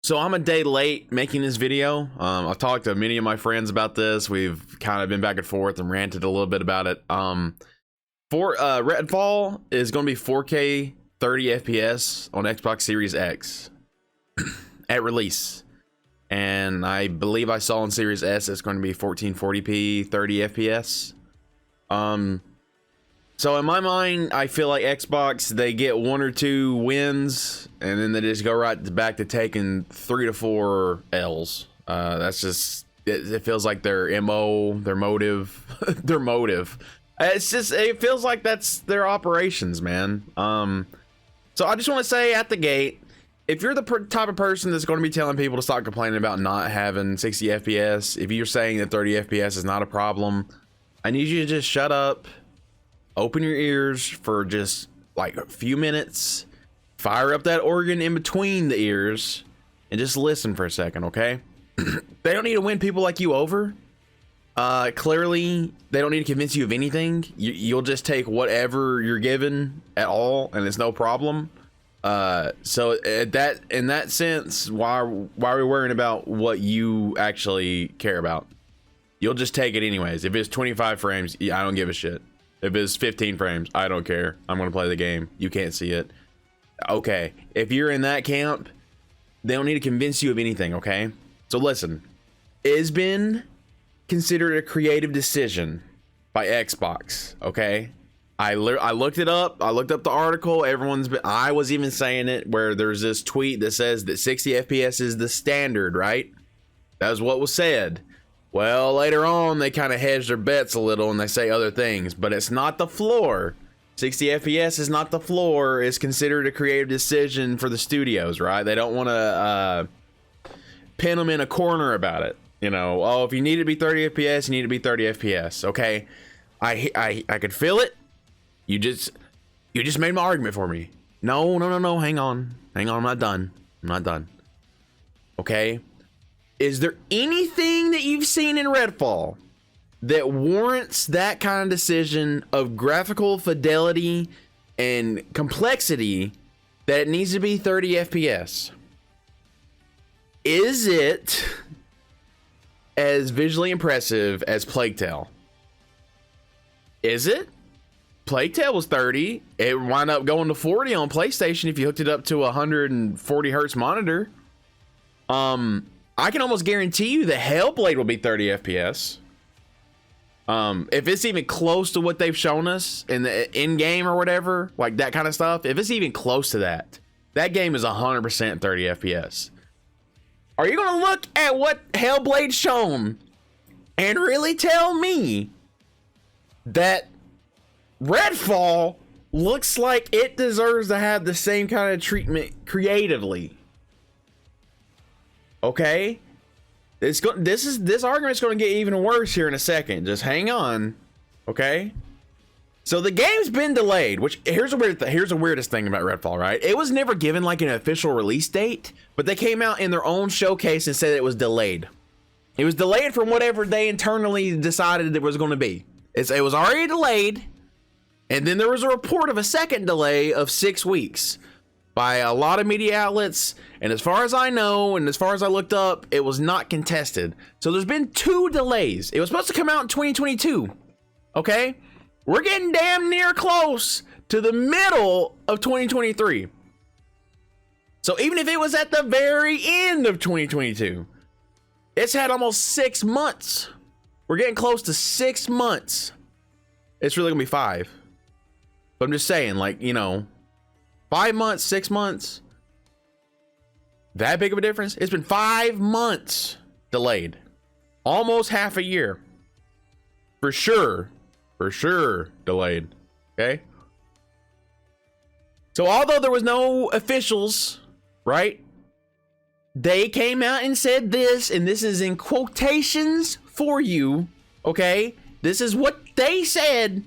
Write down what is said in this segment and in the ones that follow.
So I'm a day late making this video. I've talked to many of my friends about this. We've kind of been back and forth and ranted a little bit about it. Redfall is going to be 4K 30 FPS on Xbox Series X at release. And I believe I saw on Series S it's going to be 1440p 30 FPS. So in my mind, I feel like Xbox, they get 1 or 2 wins and then they just go right back to taking 3 to 4 L's. That's just, it feels like their MO, their motive, their motive. It's just, it feels like that's their operations, man. So I just want to say at the gate, if you're the type of person that's going to be telling people to stop complaining about not having 60 FPS, if you're saying that 30 FPS is not a problem, I need you to just shut up, open your ears for just like a few minutes, fire up that organ in between the ears, and just listen for a second, okay? They don't need to win people like you over. Clearly, they don't need to convince you of anything. You'll just take whatever you're given at all, and it's no problem. So in that sense, why are we worrying about what you actually care about? You'll just take it anyways. If it's 25 frames, I don't give a shit. If it's 15 frames, I don't care. I'm gonna play the game. You can't see it. Okay, if you're in that camp, they don't need to convince you of anything, okay? So listen, it has been considered a creative decision by Xbox, okay? I looked it up. I looked up the article. I was even saying it, where there's this tweet that says that 60 FPS is the standard, right? That was what was said. Well, later on, they kind of hedge their bets a little and they say other things, but it's not the floor. 60 FPS is not the floor. It's considered a creative decision for the studios, right? They don't want to pin them in a corner about it. You know, oh, if you need to be 30 FPS, you need to be 30 FPS. Okay, I could feel it. You just made my argument for me. No. Hang on. I'm not done. Okay. Is there anything that you've seen in Redfall that warrants that kind of decision of graphical fidelity and complexity that it needs to be 30 FPS? Is it as visually impressive as Plague Tale? Is it? Plague Tale was 30. It wound up going to 40 on PlayStation if you hooked it up to a 140 hertz monitor. I can almost guarantee you the Hellblade will be 30 FPS. If it's even close to what they've shown us in the in-game or whatever, like that kind of stuff, if it's even close to that, that game is 100% 30 FPS. Are you going to look at what Hellblade's shown and really tell me that Redfall looks like it deserves to have the same kind of treatment creatively? Okay, this argument's going to get even worse here in a second. Just hang on, okay? So the game's been delayed, which here's the weirdest thing about Redfall, right? It was never given like an official release date, but they came out in their own showcase and said it was delayed. It was delayed from whatever they internally decided it was going to be. It was already delayed, and then there was a report of a second delay of 6 weeks by a lot of media outlets, and as far as I know, and as far as I looked up, it was not contested. So there's been 2 delays. It was supposed to come out in 2022, okay? We're getting damn near close to the middle of 2023. So even if it was at the very end of 2022, it's had almost 6 months. We're getting close to 6 months. It's really gonna be 5. But I'm just saying, like, you know, 5 months, 6 months, that big of a difference? It's been 5 months delayed. Almost half a year. For sure delayed. Okay? So although there was no officials, right? They came out and said this, and this is in quotations for you, okay? This is what they said.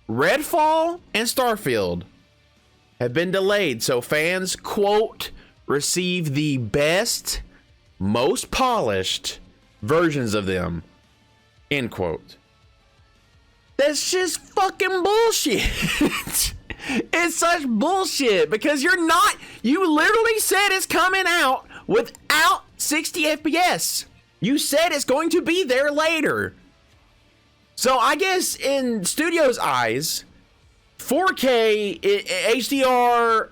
Redfall and Starfield have been delayed, so fans, quote, receive the best, most polished versions of them, end quote. That's just fucking bullshit. It's such bullshit because you literally said it's coming out without 60 FPS. You said it's going to be there later. So I guess in studio's eyes, 4K, HDR,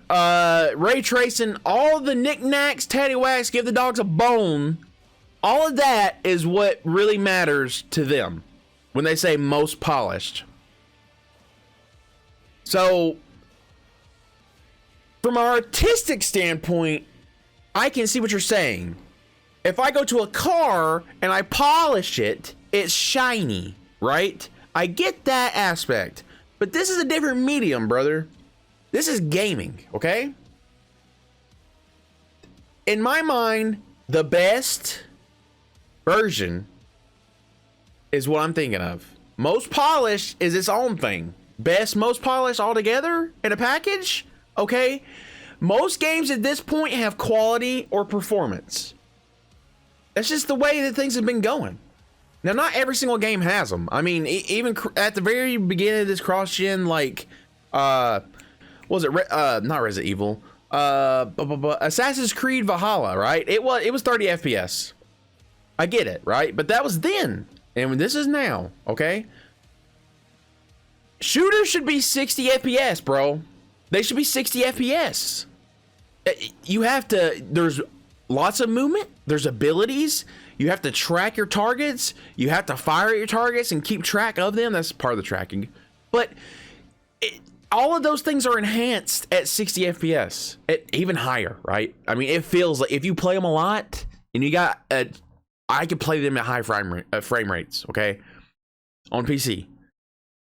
ray tracing, all the knickknacks, taddywhacks, give the dogs a bone, all of that is what really matters to them when they say most polished. So from an artistic standpoint, I can see what you're saying. If I go to a car and I polish it, it's shiny, right? I get that aspect. But this is a different medium, brother. This is gaming, okay? In my mind, the best version is what I'm thinking of. Most polished is its own thing. Best, most polished all together in a package, okay? Most games at this point have quality or performance. That's just the way that things have been going. Now, not every single game has them. I mean, even at the very beginning of this cross-gen, like, what was it? Not Resident Evil. Assassin's Creed Valhalla, right? It was 30 FPS. I get it, right? But that was then, and this is now, okay? Shooters should be 60 FPS, bro. They should be 60 FPS. You have to, there's lots of movement, there's abilities, you have to track your targets, you have to fire at your targets and keep track of them. That's part of the tracking. But all of those things are enhanced at 60 FPS, even higher, right? I mean, it feels like if you play them a lot and you got I could play them at high frame rates, okay, on PC.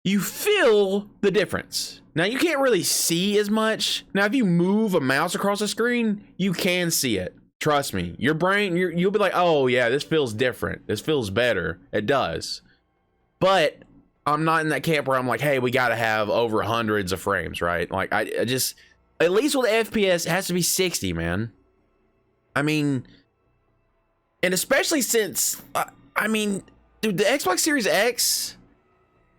You feel the difference. Now, you can't really see as much. Now, if you move a mouse across the screen, you can see it. Trust me. Your brain, you'll be like, oh, yeah, this feels different. This feels better. It does. But I'm not in that camp where I'm like, hey, we got to have over hundreds of frames, right? Like, I just, at least with FPS, it has to be 60, man. I mean, and especially since, I mean, dude, the Xbox Series X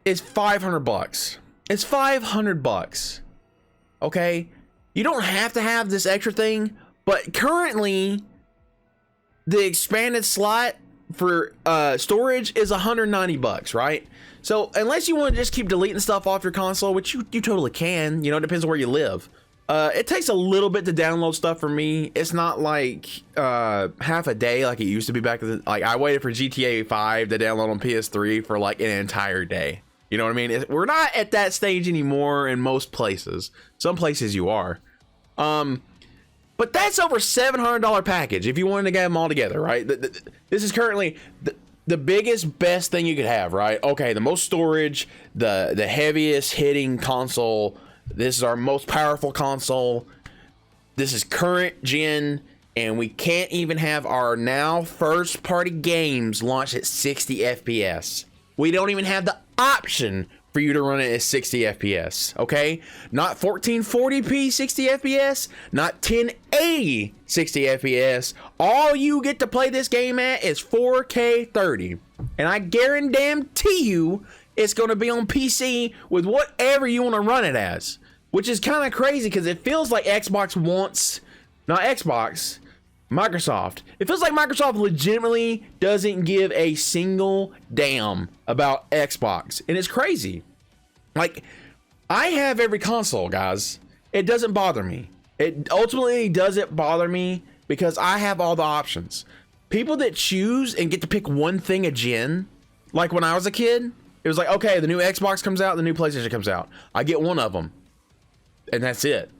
is $500. It's $500. Okay, you don't have to have this extra thing, but currently the expanded slot for storage is $190, right? So unless you want to just keep deleting stuff off your console, which you totally can, you know, it depends on where you live. It takes a little bit to download stuff for me. It's not like half a day like it used to be back then. Like, I waited for GTA 5 to download on PS3 for like an entire day. You know what I mean? We're not at that stage anymore in most places. Some places you are. But that's over $700 package if you wanted to get them all together, right? This is currently the biggest, best thing you could have, right? Okay, the most storage, the heaviest hitting console. This is our most powerful console. This is current gen, and we can't even have our now first party games launched at 60 FPS. We don't even have the option for you to run it at 60 FPS, okay? Not 1440p 60 FPS, not 1080 60 FPS. All you get to play this game at is 4K 30. And I guarantee you it's going to be on PC with whatever you want to run it as, which is kind of crazy because it feels like Xbox wants, not Xbox, Microsoft. It feels like Microsoft legitimately doesn't give a single damn about Xbox. And it's crazy. Like, I have every console, guys. It doesn't bother me. It ultimately doesn't bother me because I have all the options. People that choose and get to pick one thing a gen, like when I was a kid, it was like, okay, the new Xbox comes out, the new PlayStation comes out. I get one of them. And that's it.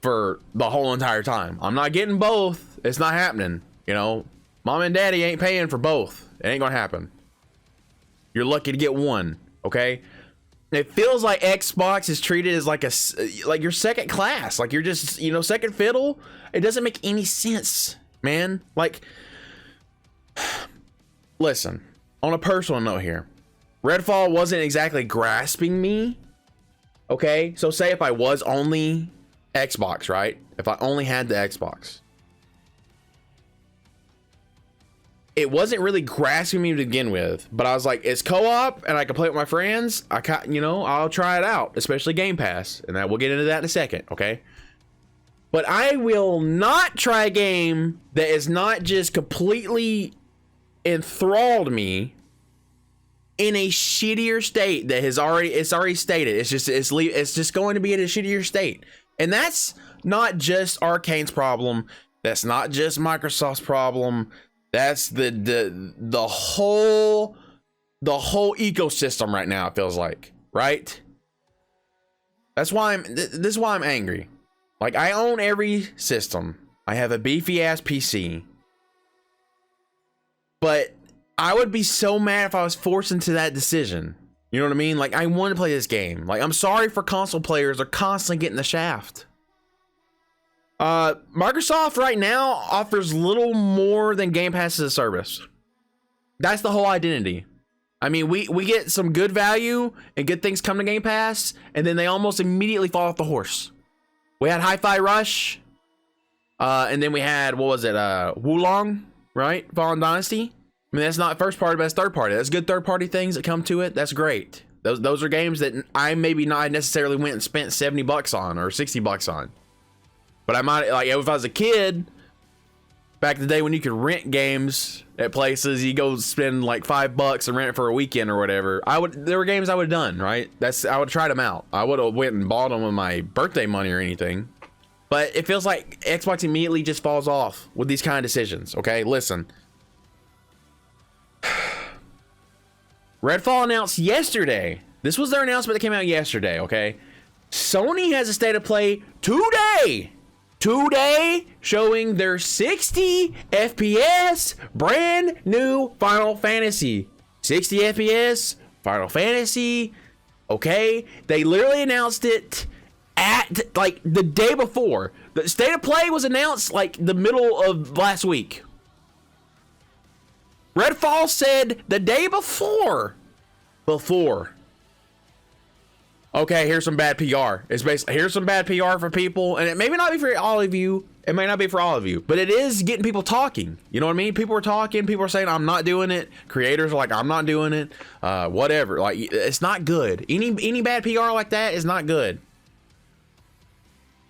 For the whole entire time. I'm not getting both. It's not happening. You know, mom and daddy ain't paying for both. It ain't gonna happen. You're lucky to get one, okay? It feels like Xbox is treated as like like your second class. Like you're just, you know, second fiddle. It doesn't make any sense, man. Like, listen, on a personal note here, Redfall wasn't exactly grasping me, okay? So say if I was only Xbox, right? If I only had the Xbox, it wasn't really grasping me to begin with, but I was like, it's co-op and I can play it with my friends. You know, I'll try it out, especially Game Pass, and we'll get into that in a second, okay? But I will not try a game that is not just completely enthralled me in a shittier state that it's already stated. It's just going to be in a shittier state. And that's not just Arcane's problem. That's not just Microsoft's problem. That's the whole ecosystem right now, it feels like, right? This is why I'm angry. Like, I own every system. I have a beefy ass PC. But I would be so mad if I was forced into that decision. You know what I mean? Like, I want to play this game. Like, I'm sorry for console players. They're constantly getting the shaft. Microsoft right now offers little more than Game Pass as a service. That's the whole identity. I mean, we get some good value and good things come to Game Pass, and then they almost immediately fall off the horse. We had Hi-Fi Rush, and then we had, what was it, Wulong, right? Fallen Dynasty. I mean, that's not first party, but that's third party. That's good third party things that come to it. That's great. Those are games that I maybe not necessarily went and spent $70 on or $60 on. But I might, like, if I was a kid, back in the day when you could rent games at places, you go spend like $5 and rent it for a weekend or whatever. There were games I would have done, right? I would have tried them out. I would have went and bought them with my birthday money or anything. But it feels like Xbox immediately just falls off with these kind of decisions. Okay, listen. Redfall announced yesterday. This was their announcement that came out yesterday, okay? Sony has a state of play today, showing their 60 FPS brand new Final Fantasy. 60 FPS, Final Fantasy, okay? They literally announced it at, like, the day before. The state of play was announced, like, the middle of last week. Redfall said the day before. Okay, here's some bad PR. It's basically, here's some bad PR for people, and it may not be for all of you. It may not be for all of you, but it is getting people talking. You know what I mean? People are talking. People are saying, I'm not doing it. Creators are like, I'm not doing it. Whatever. Like, it's not good. Any bad PR like that is not good.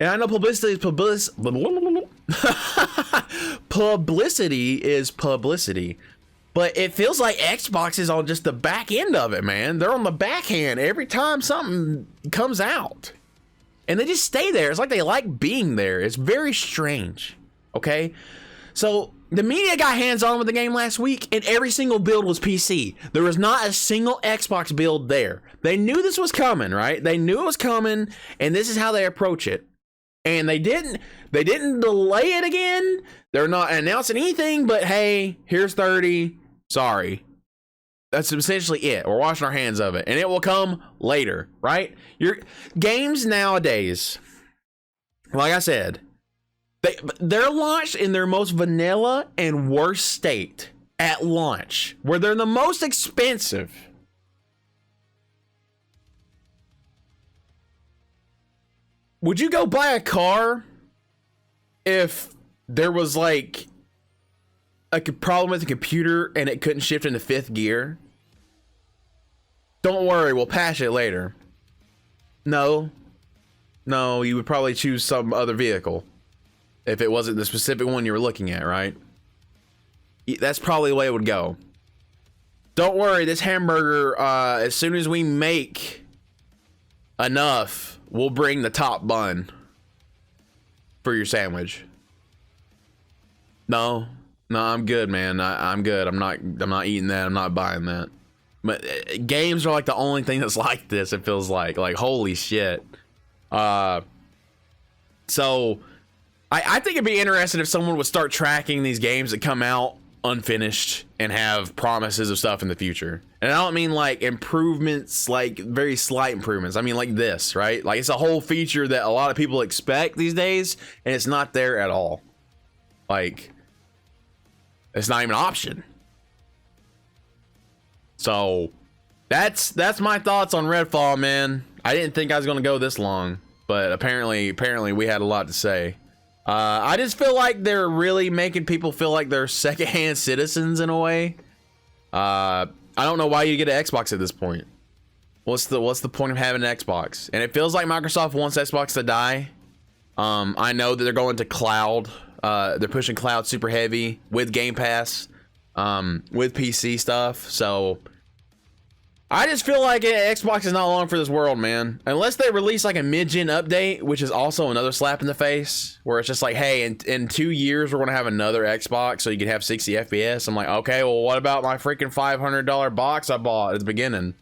And I know publicity is publicity. But it feels like Xbox is on just the back end of it, man. They're on the backhand every time something comes out. And they just stay there. It's like they like being there. It's very strange. Okay? So the media got hands-on with the game last week, and every single build was PC. There was not a single Xbox build there. They knew this was coming, right? They knew it was coming, and this is how they approach it. And they didn't delay it again. They're not announcing anything, but hey, here's 30. Sorry. That's essentially it. We're washing our hands of it, and it will come later, right? Your games nowadays, like I said, they're launched in their most vanilla and worst state at launch, where they're the most expensive. Would you go buy a car if there was like a problem with the computer and it couldn't shift into 5th gear? Don't worry, we'll patch it later. No, you would probably choose some other vehicle if it wasn't the specific one you were looking at, right? That's probably the way it would go. Don't worry, this hamburger, as soon as we make enough, we'll bring the top bun for your sandwich. No, I'm good, man. I'm good. I'm not eating that. I'm not buying that. But games are like the only thing that's like this. It feels like holy shit. So I think it'd be interesting if someone would start tracking these games that come out unfinished and have promises of stuff in the future. And I don't mean like improvements, like very slight improvements. I mean like this, right? Like it's a whole feature that a lot of people expect these days, and it's not there at all. Like it's not even an option. So that's my thoughts on Redfall, man. I didn't think I was gonna go this long, but apparently we had a lot to say. I just feel like they're really making people feel like they're secondhand citizens in a way. I don't know why you get an Xbox at this point. What's the point of having an Xbox? And it feels like Microsoft wants Xbox to die. I know that they're going to cloud. They're pushing cloud super heavy with Game Pass, with PC stuff. So I just feel like Xbox is not long for this world, man. Unless they release like a mid-gen update, which is also another slap in the face, where it's just like, hey, in 2 years, we're going to have another Xbox so you can have 60 FPS. I'm like, okay, well, what about my freaking $500 box I bought at the beginning?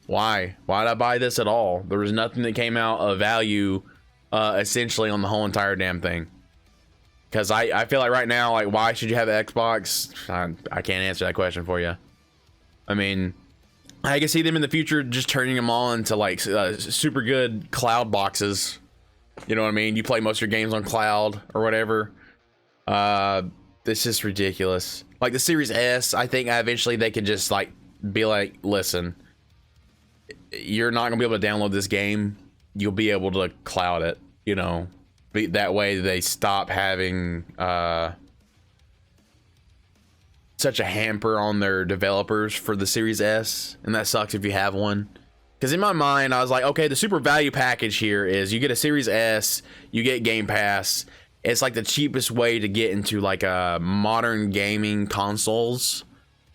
Why? Why did I buy this at all? There was nothing that came out of value, essentially, on the whole entire damn thing. Because I feel like right now, like, why should you have an Xbox? I can't answer that question for you. I mean, I can see them in the future just turning them all into like super good cloud boxes. You know what I mean? You play most of your games on cloud or whatever. It's just ridiculous. Like the Series S, I think eventually they could just like be like, listen, you're not gonna be able to download this game. You'll be able to cloud it. You know, that way they stop having such a hamper on their developers for the Series S, and that sucks if you have one. Because in my mind, I was like, okay, the super value package here is you get a Series S, you get Game Pass. It's like the cheapest way to get into like a modern gaming consoles.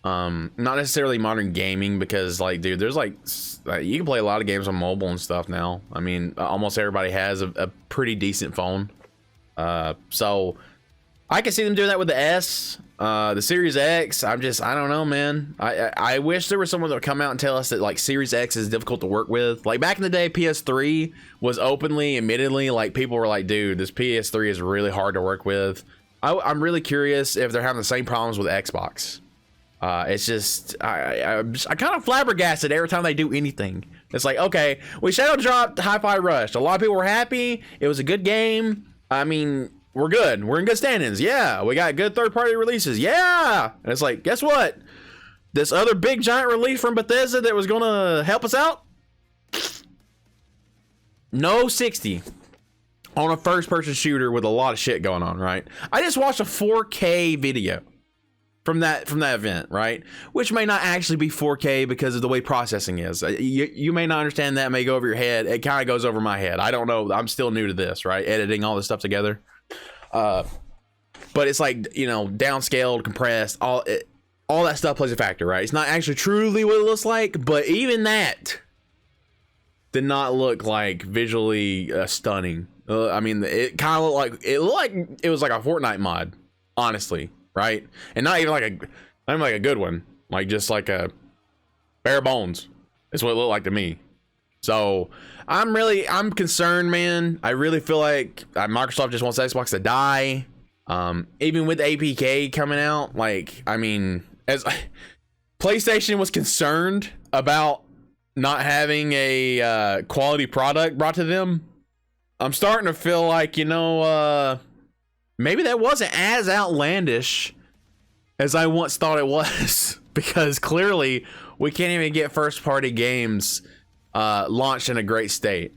Not necessarily modern gaming, because like, dude, there's like you can play a lot of games on mobile and stuff now. I mean, almost everybody has a pretty decent phone. So I can see them doing that with the S. The Series X, I don't know, man. I wish there was someone that would come out and tell us that like Series X is difficult to work with. Like back in the day, PS3 was openly, admittedly, like people were like, dude, this PS3 is really hard to work with. I'm really curious if they're having the same problems with Xbox. It's just, I kind of flabbergasted every time they do anything. It's like, okay, we shadow dropped Hi-Fi Rush. A lot of people were happy. It was a good game. I mean, we're good. We're in good standings. Yeah. We got good third-party releases. Yeah. And it's like, guess what? This other big giant release from Bethesda that was going to help us out? No 60 on a first-person shooter with a lot of shit going on, right? I just watched a 4K video from that event, right? Which may not actually be 4K because of the way processing is. You may not understand that. It may go over your head. It kind of goes over my head. I don't know. I'm still new to this, right? Editing all this stuff together. But it's like, you know, downscaled, compressed, all that stuff plays a factor, right? It's not actually truly what it looks like, but even that did not look like visually stunning. I mean, it kind of looked like it was like a Fortnite mod, honestly, right? And not even like a good one, like just like a bare bones. Is what it looked like to me. So I'm concerned, man. I really feel like Microsoft just wants Xbox to die. Even with APK coming out, like, I mean, as PlayStation was concerned about not having a quality product brought to them, I'm starting to feel like, you know, maybe that wasn't as outlandish as I once thought it was. Because clearly we can't even get first-party games launched in a great state,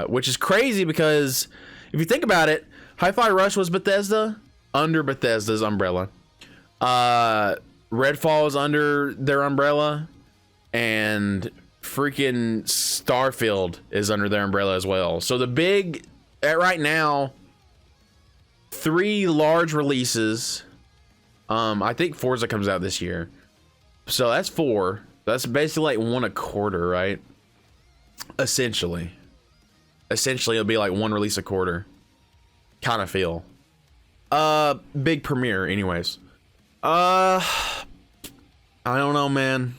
which is crazy because if you think about it, Hi-Fi Rush was Bethesda, under Bethesda's umbrella. Redfall is under their umbrella, and freaking Starfield is under their umbrella as well. So the big, right now, 3 large releases. I think Forza comes out this year. So that's 4. That's basically like 1 a quarter, right? Essentially it'll be like 1 release a quarter, kind of feel. Big premiere anyways. I don't know, man.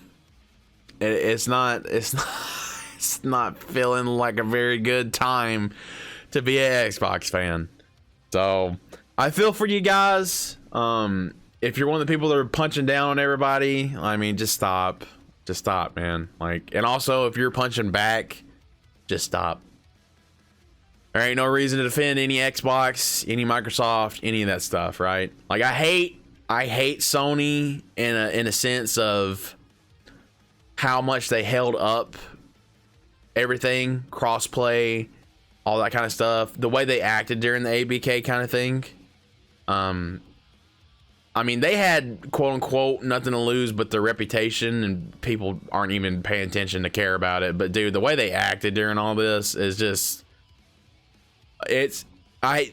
It's not feeling like a very good time to be an Xbox fan. So I feel for you guys. If you're one of the people that are punching down on everybody, I mean, just stop, man. Like, and also if you're punching back, just stop. There ain't no reason to defend any Xbox, any Microsoft, any of that stuff, right? Like, I hate Sony in a sense of how much they held up everything, crossplay, all that kind of stuff. The way they acted during the ABK kind of thing. I mean, they had quote unquote nothing to lose but their reputation, and people aren't even paying attention to care about it. But dude, the way they acted during all this is just,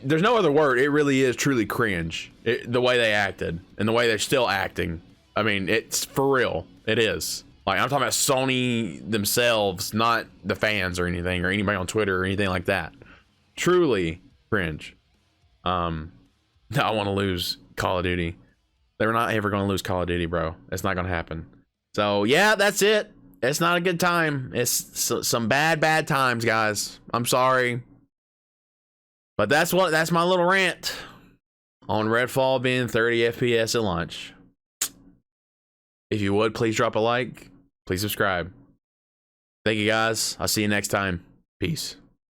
There's no other word. It really is truly cringe. The way they acted and the way they're still acting. I mean, it's for real. It is. Like, I'm talking about Sony themselves, not the fans or anything, or anybody on Twitter or anything like that. Truly cringe. I want to lose Call of Duty. They're not ever going to lose Call of Duty, bro. It's not going to happen. So, yeah, that's it. It's not a good time. It's some bad times, guys. I'm sorry. But that's my little rant on Redfall being 30 FPS at launch. If you would, please drop a like. Please subscribe. Thank you, guys. I'll see you next time. Peace.